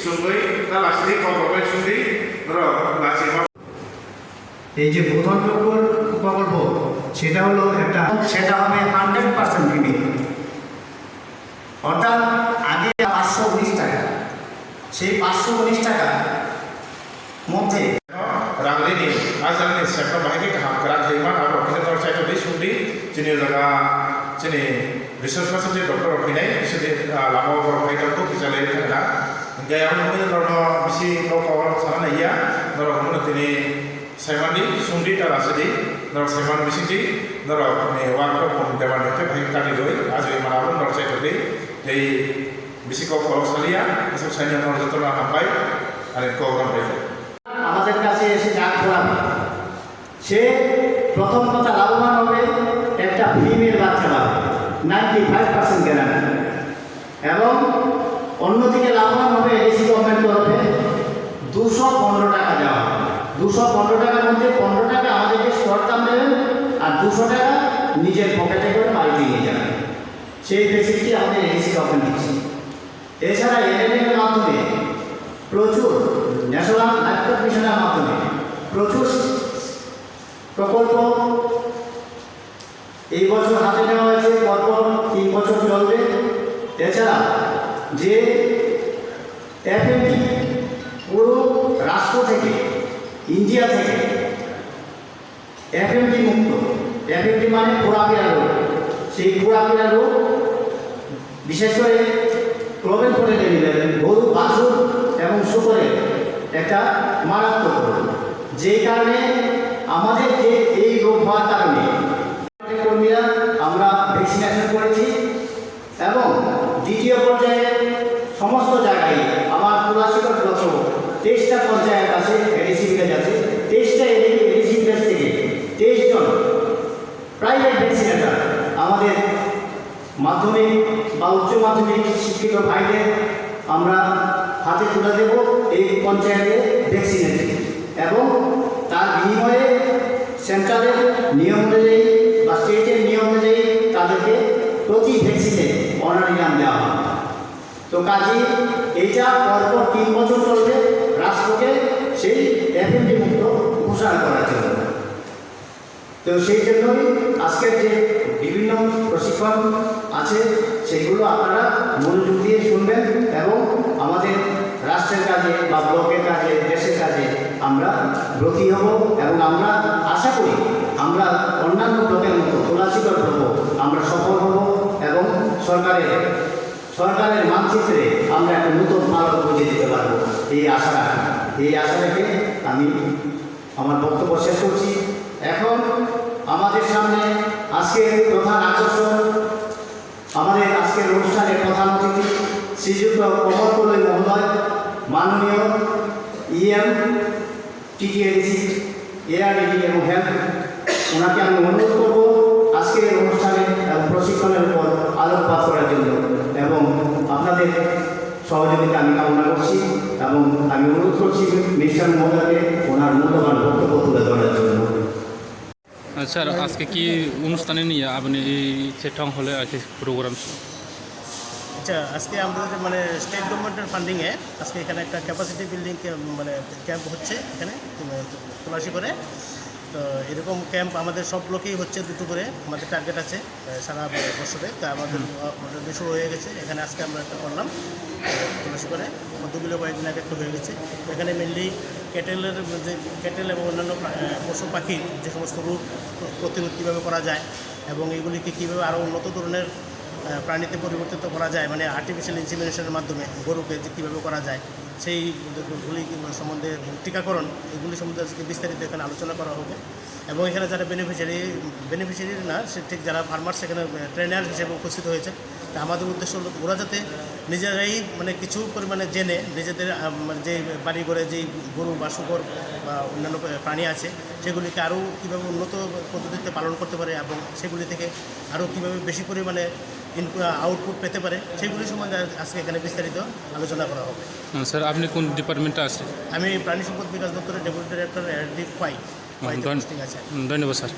sungguh kita asli kompromi sungguh terus masih এই যে বোধন প্রকল্প সেটা হলো একটা সেটা হবে 100% ফ্রি অর্থাৎ আগে 519 টাকা সেই 519 টাকা মধ্যে রাংলিনি আজানি সেক্টর বাহিনী কাহাম করা থাইমান আর অফিসার তরফ সাইড দি সুন্দি চিনি জায়গা চিনি রিসার্চ পার্সেন্টেজ ডক্টর অফিনাই বিসে লামো ফাইটারखौ बिचाले थांना गया हमने लड़ो बिसि कवर साना या नरो हमने तिनी साइमाननि सुंदी तारासि नरो साइमान बिसिति नरो ने वाको पन देवान होते भाई काटी दई आज मानाबो नरो साइड दे এই বিসিক কলসালিয়া এসব সাইনা নর যতনা হাবাই আর প্রোগ্রাম পেছে আমাদের কাছে এসে ডাক পড়াবে সে প্রথম কথা লাভবান হবে একটা ফিমেল বাচ্চা পাবে 95% গ্যারান্টি এবং অন্যদিকে লাভবান হবে এডিসি গভর্নমেন্ট তরফে 215 টাকা দেওয়া হবে 215 টাকার মধ্যে 15 টাকা আমাদেরকে শর্ট দাম দেবেন আর 200 টাকা নিজের পকেটে করে বাড়িতে নিয়ে যাবেন সেই ফেসিলিটি আমাদের এডিসি গভর্নমেন্ট দিচ্ছে এছাড়া এনএলএম এর মাধ্যমে প্রচুর ন্যাশনাল লাইফস্টাইল মিশনের মাধ্যমে প্রচুর প্রকল্প এই বছর হাতে নেওয়া হয়েছে পরপর 3 বছর চলবে এছাড়া যে এফএমটি পুরো রাষ্ট্র থেকে ইন্ডিয়া থেকে এফএমটি মুক্ত এফএমটি মানে পোড়াপিয়া রোগ সেই পোড়াপিয়া রোগ বিশেষ করে ক্লোবেল করে নিলেন গরু বাছুর এবং শুকরের একটা মারাত্মক রোগ যেই কারণে আমাদের যে এই রোগ হওয়ার কারণে কর্মীরা আমরা ভ্যাকসিনেশন করেছি এবং দ্বিতীয় পর্যায়ে সমস্ত জায়গায় আমার তুলাশিকর যত 23টা পঞ্চায়েত আছে এডিসি ভিলেজ আছে 23টা এডিসি ভিলেজ থেকে 23 জন প্রাইভেট ভ্যাকসিনেটর আমাদের মাধ্যমিক বা উচ্চ মাধ্যমিক শিক্ষিত ভাইদের আমরা হাতে তুলে দেব এই পঞ্চায়েতে ভ্যাকসিনেশন এবং তার বিনিময়ে সেন্ট্রালের নিয়ম অনুযায়ী বা স্টেটের নিয়ম অনুযায়ী তাদেরকে প্রতি ভ্যাকসিনে অনারি নাম দেওয়া হবে তো কাজেই এইটা পরপর 3 বছর চলবে রাষ্ট্রকে সেই এফএমডি মুক্ত ঘোষণা করার জন্য তো সেই জন্যই আজকের যে বিভিন্ন প্রশিক্ষণ আছে সেগুলো আপনারা মনোযোগ দিয়ে শুনবেন এবং আমাদের রাষ্ট্রের কাজে বা ব্লকের কাজে দেশের কাজে আমরা ব্রতী হব এবং আমরা আশা করি আমরা অন্যান্য ব্লকের মতো তুলাশিকর হব আমরা সফল হব এবং সরকারের মানচিত্রে আমরা একটা নতুন ভারত বুঝে দিতে পারবো এই আশা রেখে আমি আমার বক্তব্য শেষ করছি এখন আমাদের সামনে আজকের প্রধান আকর্ষণ আমাদের আজকের অনুষ্ঠানের প্রধান অতিথি শ্রীযুক্ত কমল কলই মহোদয় মাননীয় ইএম টিটিএডিসি এআরডিডি এবং হেলথ ওনাকে আমি অনুরোধ করব আজকের অনুষ্ঠানে প্রশিক্ষণের উপর আলোকপাত করার জন্য এবং আপনাদের সহযোগিতা আমি কামনা করছি এবং আমি অনুরোধ করছি মিস্টার মহোদয়কে ওনার মূল্যবান বক্তব্য তুলে ধরার জন্য স্যার আজকে কি অনুষ্ঠানে নিয়ে আপনি এই সেটা হলে আছে প্রোগ্রাম আচ্ছা আজকে আমাদের মানে স্টেট গভর্নমেন্টের ফান্ডিংয়ে আজকে এখানে একটা ক্যাপাসিটি বিল্ডিং মানে ক্যাম্প হচ্ছে এখানে তল্লাশি করে তো এরকম ক্যাম্প আমাদের সব ব্লকেই হচ্ছে 2টো করে আমাদের টার্গেট আছে সারা বছরে তা আমাদের অলরেডি শুরু হয়ে গেছে এখানে আজকে আমরা একটা করলাম তল্লাশি করে মধ্যগুলো কয়েকদিন আগে একটু হয়ে গেছে এখানে মেনলি ক্যাটেলের যে ক্যাটেল এবং অন্যান্য পশু পাখির যে সমস্ত রোগ প্রতিরোধ কীভাবে করা যায় এবং এগুলিকে কীভাবে আরও উন্নত ধরনের প্রাণীতে পরিবর্তিত করা যায় মানে আর্টিফিশিয়াল ইনসিমিনেশনের মাধ্যমে গরুকে যে কীভাবে করা যায় সেইগুলি সম্বন্ধে টিকাকরণ এগুলি সম্বন্ধে আজকে বিস্তারিত এখানে আলোচনা করা হবে এবং এখানে যারা বেনিফিশিয়ারি না সে ঠিক যারা ফার্মার সেখানে ট্রেনার হিসেবে উপস্থিত হয়েছে তা আমাদের উদ্দেশ্য হলো ওরা যাতে নিজেরাই মানে কিছু পরিমাণে জেনে নিজেদের মানে যে বাড়ি ঘরে যেই গরু বা শুকর বা অন্যান্য প্রাণী আছে সেগুলিকে আরও কীভাবে উন্নত পদ্ধতিতে পালন করতে পারে এবং সেগুলি থেকে আরও কীভাবে বেশি পরিমাণে আউটপুট পেতে পারে সেগুলি সম্বন্ধে আজকে এখানে বিস্তারিত আলোচনা করা হবে। স্যার আপনি কোন ডিপার্টমেন্টে আছেন? আমি প্রাণী সম্পদ বিকাশ দপ্তরের ডেপুটি ডিরেক্টর এআরডি 5 ধন্যবাদ স্যার।